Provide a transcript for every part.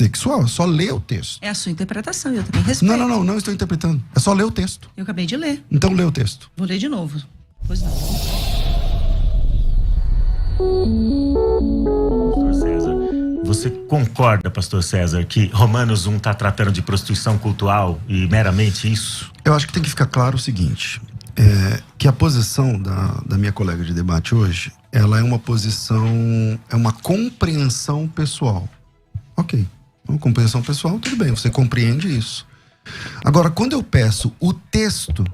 sexual. É só ler o texto. É a sua interpretação, eu também respeito. Não estou interpretando. É só ler o texto. Eu acabei de ler. Então lê o texto. Vou ler de novo. Pois não. Pastor César, você concorda, pastor César, que Romanos 1 está tratando de prostituição cultural e meramente isso? Eu acho que tem que ficar claro o seguinte, que a posição da minha colega de debate hoje, ela é uma posição, é uma compreensão pessoal. Ok, uma compreensão pessoal, tudo bem, você compreende isso. Agora, quando eu peço o texto,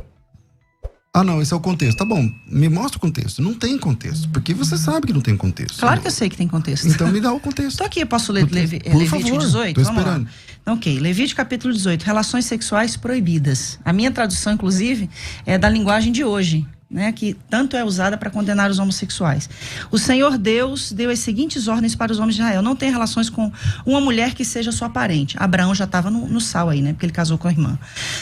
não, esse é o contexto. Tá bom, me mostra o contexto. Não tem contexto, porque você sabe que não tem contexto. Claro que eu sei que tem contexto. Então me dá o contexto. Tô aqui, eu posso ler Levítico 18? Tô Vamos esperando. lá. Então, ok, Levítico capítulo 18, relações sexuais proibidas. A minha tradução, inclusive, é da linguagem de hoje, né, que tanto é usada para condenar os homossexuais. O Senhor Deus deu as seguintes ordens para os homens de Israel: não tenha relações com uma mulher que seja sua parente. Abraão já estava no sal aí, né, porque ele casou com a irmã.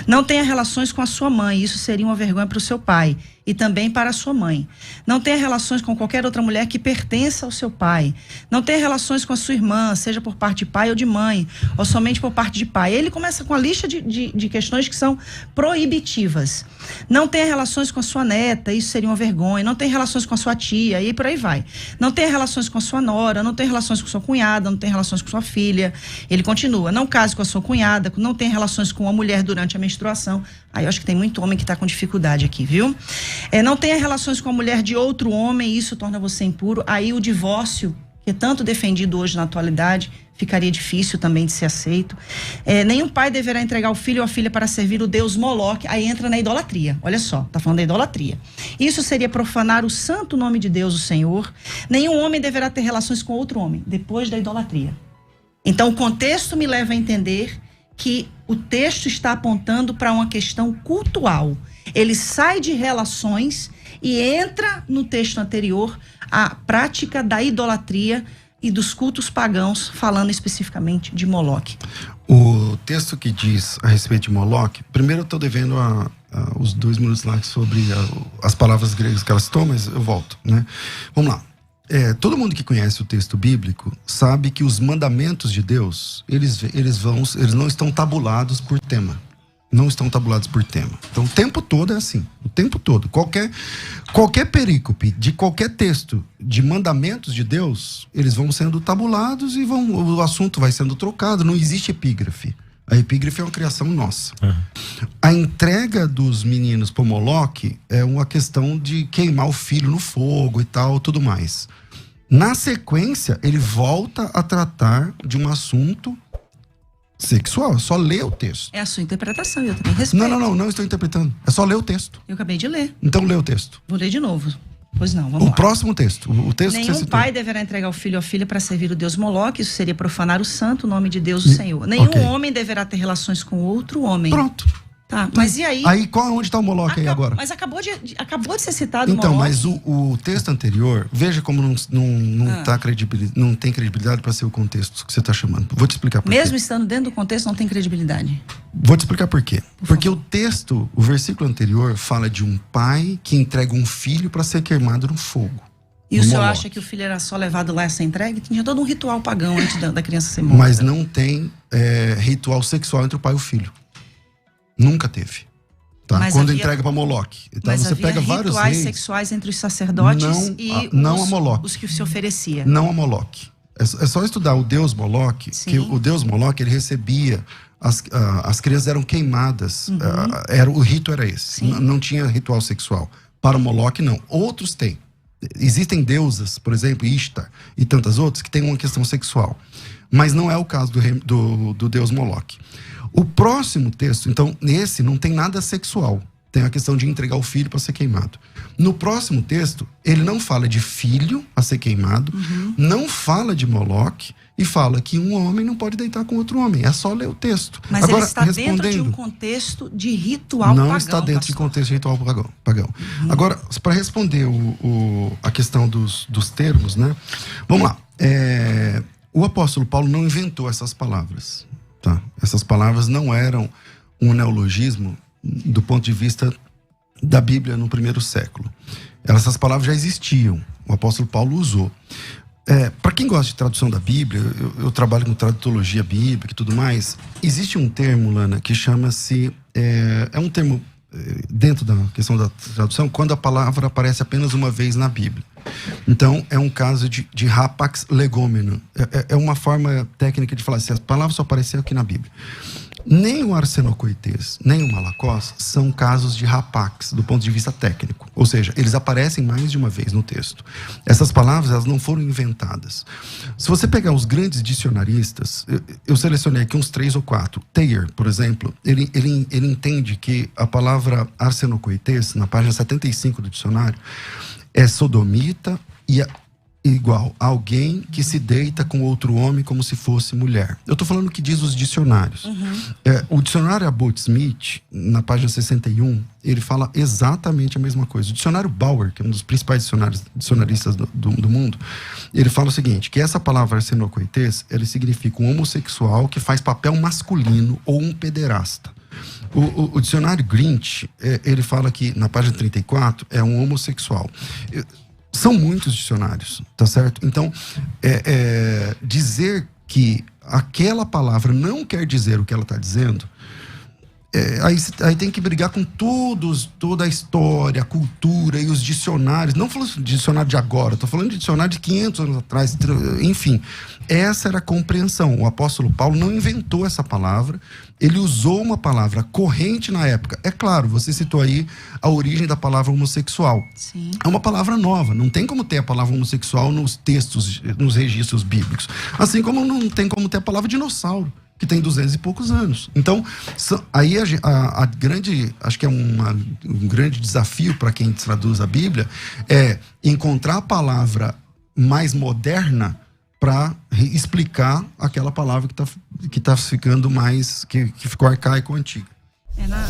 Não tenha relações com a sua mãe, isso seria uma vergonha para o seu pai e também para a sua mãe. Não tenha relações com qualquer outra mulher que pertença ao seu pai. Não tenha relações com a sua irmã, seja por parte de pai ou de mãe, ou somente por parte de pai. Ele começa com a lista de questões que são proibitivas. Não tenha relações com a sua neta, isso seria uma vergonha. Não tenha relações com a sua tia, e por aí vai. Não tenha relações com a sua nora, não tenha relações com a sua cunhada, não tenha relações com sua filha. Ele continua: não case com a sua cunhada, não tenha relações com uma mulher durante a menstruação. Aí eu acho que tem muito homem que está com dificuldade aqui, viu? Não tenha relações com a mulher de outro homem, isso torna você impuro. Aí o divórcio, que é tanto defendido hoje na atualidade, ficaria difícil também de ser aceito. Nenhum pai deverá entregar o filho ou a filha para servir o deus Moloque. Aí entra na idolatria. Olha só, tá falando da idolatria. Isso seria profanar o santo nome de Deus, o Senhor. Nenhum homem deverá ter relações com outro homem, depois da idolatria. Então o contexto me leva a entender que o texto está apontando para uma questão cultual. Ele sai de relações e entra no texto anterior a prática da idolatria e dos cultos pagãos, falando especificamente de Moloque. O texto que diz a respeito de Moloque, primeiro eu estou devendo os 2 minutos lá sobre as palavras gregas que elas citou, mas eu volto, né? Vamos lá. Todo mundo que conhece o texto bíblico sabe que os mandamentos de Deus, eles não estão tabulados por tema. Não estão tabulados por tema. Então o tempo todo é assim. O tempo todo. Qualquer perícope de qualquer texto de mandamentos de Deus, eles vão sendo tabulados e o assunto vai sendo trocado. Não existe epígrafe. A epígrafe é uma criação nossa. A entrega dos meninos para Moloque é uma questão de queimar o filho no fogo e tal, tudo mais. Na sequência, ele volta a tratar de um assunto sexual. É só ler o texto. É a sua interpretação, eu também respeito. Não estou interpretando. É só ler o texto. Eu acabei de ler. Então lê o texto. Vou ler de novo. Pois não, vamos lá. O próximo texto. O texto que você Nenhum citou. pai deverá entregar o filho ou a filha para servir o deus Moloque, isso seria profanar o santo nome de Deus, o Senhor. Nenhum homem deverá ter relações com outro homem. Pronto. Tá, mas e aí? Aí, onde está o Moloque aí agora? Mas acabou de ser citado o Então, Moloque. mas o texto anterior, veja como não tem credibilidade para ser o contexto que você está chamando. Vou te explicar por quê. Mesmo estando dentro do contexto, não tem credibilidade. Vou te explicar por quê. Porque o texto, o versículo anterior, fala de um pai que entrega um filho para ser queimado no fogo. E o senhor acha que o filho era só levado lá a ser entregue? Tinha todo um ritual pagão antes da criança ser morta. Mas não tem ritual sexual entre o pai e o filho. Nunca teve. Tá? Quando entrega para Moloque. Tá? Mas você pega vários rituais reis sexuais entre os sacerdotes os que se oferecia. Não a Moloque. É só estudar o deus Moloque, que o deus Moloque, ele recebia, as crianças eram queimadas, o rito era esse. Não tinha ritual sexual. Para Moloque, não. Outros têm. Existem deusas, por exemplo, Ishtar e tantas outras, que têm uma questão sexual. Mas não é o caso do deus Moloque. O próximo texto, então, nesse não tem nada sexual. Tem a questão de entregar o filho para ser queimado. No próximo texto, ele não fala de filho a ser queimado, não fala de Moloque e fala que um homem não pode deitar com outro homem. É só ler o texto. Mas agora, ele está dentro de um contexto de ritual pagão. Não está dentro de contexto de ritual pagão. Agora, para responder a questão dos termos, né? Vamos lá. O apóstolo Paulo não inventou essas palavras. Tá? Essas palavras não eram um neologismo do ponto de vista da Bíblia no primeiro século. Essas palavras já existiam. O apóstolo Paulo usou. Para quem gosta de tradução da Bíblia, eu trabalho com tradutologia bíblica e tudo mais, existe um termo, Lana, que chama-se... É um termo dentro da questão da tradução, quando a palavra aparece apenas uma vez na Bíblia. Então, é um caso de rapax legomena. É uma forma técnica de falar assim, as palavras só apareceram aqui na Bíblia. Nem o arsenocoites, nem o malakos são casos de rapax, do ponto de vista técnico. Ou seja, eles aparecem mais de uma vez no texto. Essas palavras, elas não foram inventadas. Se você pegar os grandes dicionaristas, eu selecionei aqui uns 3 ou 4. Thayer, por exemplo, ele entende que a palavra arsenocoites, na página 75 do dicionário, é sodomita e igual a alguém que se deita com outro homem como se fosse mulher. Eu estou falando o que diz os dicionários. O dicionário Abbott-Smith, na página 61, ele fala exatamente a mesma coisa. O dicionário Bauer, que é um dos principais dicionaristas do mundo, ele fala o seguinte, que essa palavra arsenocoites, ele significa um homossexual que faz papel masculino ou um pederasta. O dicionário Grinch, ele fala que, na página 34, é um homossexual. São muitos dicionários, tá certo? Então, dizer que aquela palavra não quer dizer o que ela está dizendo, aí tem que brigar com toda a história, a cultura e os dicionários. Não falando de dicionário de agora, estou falando de dicionário de 500 anos atrás. Enfim, essa era a compreensão. O apóstolo Paulo não inventou essa palavra, ele usou uma palavra corrente na época. É claro, você citou aí a origem da palavra homossexual. Sim. É uma palavra nova, não tem como ter a palavra homossexual nos textos, nos registros bíblicos. Assim como não tem como ter a palavra dinossauro, que tem 200 e poucos anos. Então, aí a grande, acho que é um grande desafio para quem traduz a Bíblia, é encontrar a palavra mais moderna para explicar aquela palavra que tá ficando mais, que ficou arcaico ou antiga. Na